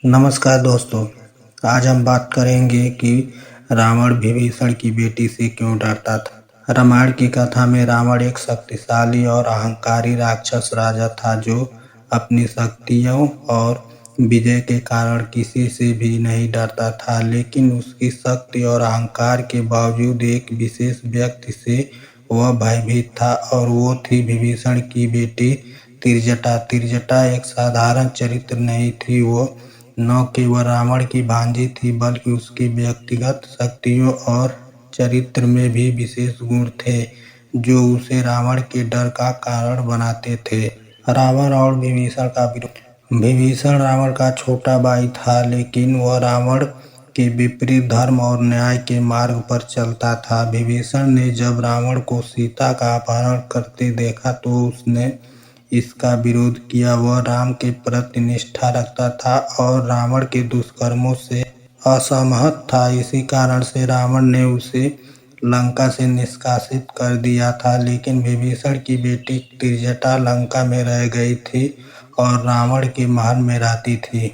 नमस्कार दोस्तों। आज हम बात करेंगे कि रावण विभीषण की बेटी से क्यों डरता था। रामायण की कथा में रावण एक शक्तिशाली और अहंकारी राक्षस राजा था जो अपनी शक्तियों और विजय के कारण किसी से भी नहीं डरता था। लेकिन उसकी शक्ति और अहंकार के बावजूद एक विशेष व्यक्ति से वह भयभीत था और वो थी विभीषण की बेटी तिरजटा। तिरजटा एक साधारण चरित्र नहीं थी, वो न केवल रावण की भांजी थी बल्कि उसकी व्यक्तिगत शक्तियों और चरित्र में भी विशेष गुण थे जो उसे रावण के डर का कारण बनाते थे। रावण और विभीषण का विरोध। विभीषण रावण का छोटा भाई था, लेकिन वह रावण के विपरीत धर्म और न्याय के मार्ग पर चलता था। विभीषण ने जब रावण को सीता का अपहरण करते देखा तो उसने इसका विरोध किया। वह राम के प्रति निष्ठा रखता था और रावण के दुष्कर्मों से असहमत था। इसी कारण से रावण ने उसे लंका से निष्कासित कर दिया था। लेकिन विभीषण की बेटी तिरजटा लंका में रह गई थी और रावण के महल में रहती थी।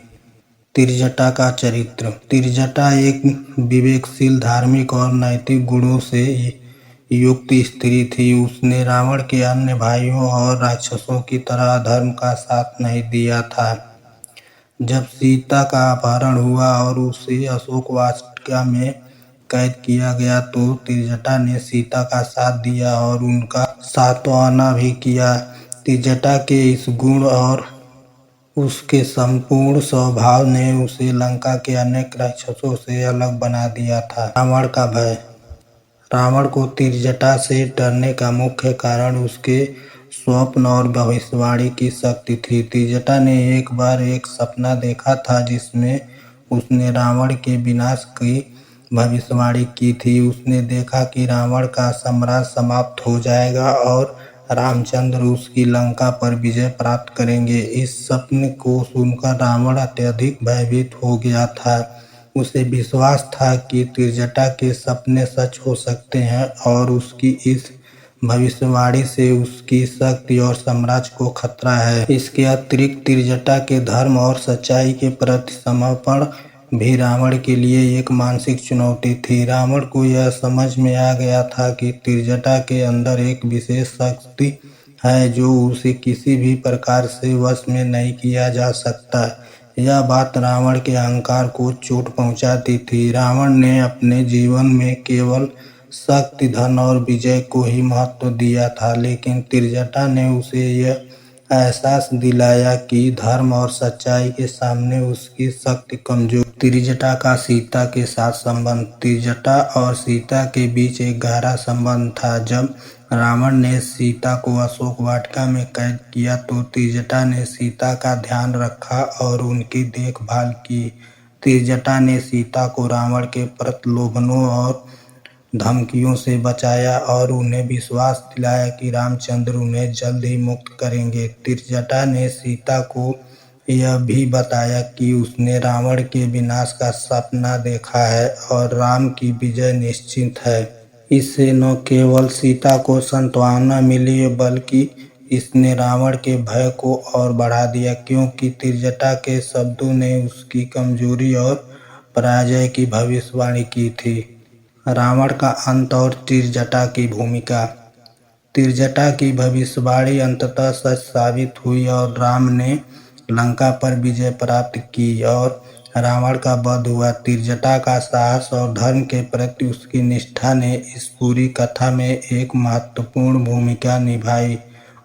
तिरजटा का चरित्र। तिरजटा एक विवेकशील, धार्मिक और नैतिक गुणों से युक्त स्त्री थी। उसने रावण के अन्य भाइयों और राक्षसों की तरह अधर्म का साथ नहीं दिया था। जब सीता का अपहरण हुआ और उसे अशोक वाटिका में कैद किया गया तो तिरजटा ने सीता का साथ दिया और उनका सांत्वना भी किया। तिरजटा के इस गुण और उसके संपूर्ण स्वभाव ने उसे लंका के अनेक राक्षसों से अलग बना दिया था। रावण का भय। रावण को तिरजटा से डरने का मुख्य कारण उसके स्वप्न और भविष्यवाणी की शक्ति थी। तिरजटा ने एक बार एक सपना देखा था जिसमें उसने रावण के विनाश की भविष्यवाणी की थी। उसने देखा कि रावण का साम्राज्य समाप्त हो जाएगा और रामचंद्र उसकी लंका पर विजय प्राप्त करेंगे। इस सपने को सुनकर रावण अत्यधिक भयभीत हो गया था। उसे विश्वास था कि तिरजटा के सपने सच हो सकते हैं और उसकी इस भविष्यवाणी से उसकी शक्ति और साम्राज्य को खतरा है। इसके अतिरिक्त तिरजटा के धर्म और सच्चाई के प्रति समर्पण भी रावण के लिए एक मानसिक चुनौती थी। रावण को यह समझ में आ गया था कि तिरजटा के अंदर एक विशेष शक्ति है जो उसे किसी भी प्रकार से वश में नहीं किया जा सकता। यह बात रावण के अहंकार को चोट पहुंचाती थी। रावण ने अपने जीवन में केवल शक्ति, धन और विजय को ही महत्व दिया था, लेकिन तिरजटा ने उसे यह एहसास दिलाया कि धर्म और सच्चाई के सामने उसकी शक्ति कमजोर। तिरजटा का सीता के साथ संबंध। तिरजटा और सीता के बीच एक गहरा संबंध था। जब रावण ने सीता को अशोक वाटिका में कैद किया तो तिरजटा ने सीता का ध्यान रखा और उनकी देखभाल की। तिरजटा ने सीता को रावण के प्रलोभनों और धमकियों से बचाया और उन्हें विश्वास दिलाया कि रामचंद्र उन्हें जल्द ही मुक्त करेंगे। तिरजटा ने सीता को यह भी बताया कि उसने रावण के विनाश का सपना देखा है और राम की विजय निश्चित है। इससे न केवल सीता को सांत्वना मिली बल्कि इसने रावण के भय को और बढ़ा दिया, क्योंकि तिरजटा के शब्दों ने उसकी कमजोरी और पराजय की भविष्यवाणी की थी। रावण का अंत और तिरजटा की भूमिका। तिरजटा की भविष्यवाणी अंततः सच साबित हुई और राम ने लंका पर विजय प्राप्त की और रावण का वध हुआ। तिरजटा का साहस और धर्म के प्रति उसकी निष्ठा ने इस पूरी कथा में एक महत्वपूर्ण भूमिका निभाई।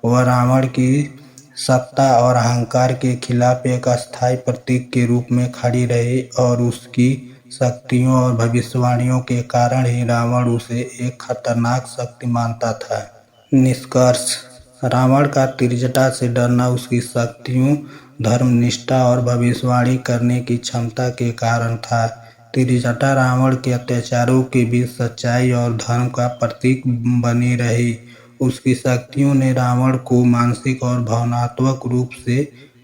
वह रावण की सत्ता और अहंकार के खिलाफ एक अस्थायी प्रतीक के रूप में खड़ी रही और उसकी शक्तियों और भविष्यवाणियों के कारण ही रावण उसे एक खतरनाक शक्ति मानता था। निष्कर्ष। रावण का तिरजटा से डरना उसकी शक्तियों, धर्मनिष्ठा और भविष्यवाणी करने की क्षमता के कारण था। तिरजटा रावण के अत्याचारों के बीच सच्चाई और धर्म का प्रतीक बनी रही। उसकी शक्तियों ने रावण को मानसिक और भावनात्मक रूप से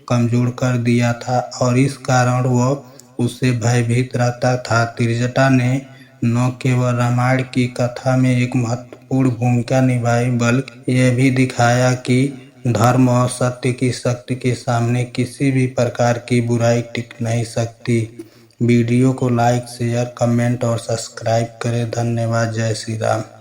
कमजोर कर दिया था और इस कारण वह उससे भयभीत रहता था। तिरजटा ने न केवल रामायण की कथा में एक महत्वपूर्ण भूमिका निभाई बल्कि यह भी दिखाया कि धर्म और सत्य की शक्ति के सामने किसी भी प्रकार की बुराई टिक नहीं सकती। वीडियो को लाइक, शेयर, कमेंट और सब्सक्राइब करें। धन्यवाद। जय श्री राम।